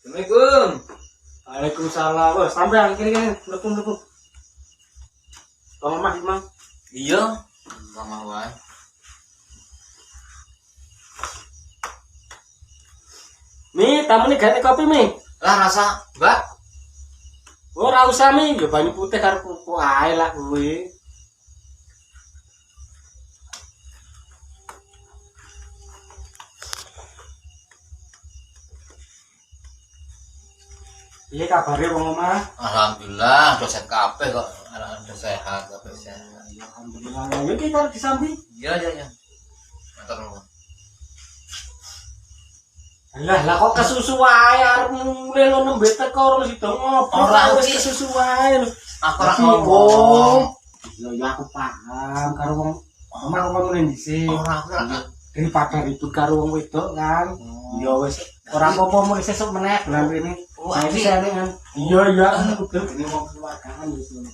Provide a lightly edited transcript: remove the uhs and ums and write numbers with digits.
Assalamualaikum. Waalaikumsalam. Wah, sampean kene-kene mlebu-mlebu. Tolong Mas, Mang. Iya. Mama wae. Mi, tamu nih ganti kopi, Mi. Lah rasa, Mbak. Ora usah, Mi. Ya banyu putih karo kuku ae lah kuwi. Iya kabare wong omah? Alhamdulillah, dosen kabeh kok. Alhamdulillah sehat, kabeh sehat. Alhamdulillah. Ya iki karo disambi. Iya, iya, iya. Matur nuwun. Lah kok kesusu wae arep mulai lo nembe teko ora sida ngopo. Ora, wis Ki. kesusu wae lho. Aku ora Tapi, ngomong. Ya aku paham karo wong omah ngomongin dhisik. Ora aku ora. Daripada ribut karo wong wedok kan. Oh. Ya wis ora apa-apa mulai sesuk meneh bulan rene. Oh, Saya Ki. senengan. Iya, kudu ini wong keluargaan wis ngono.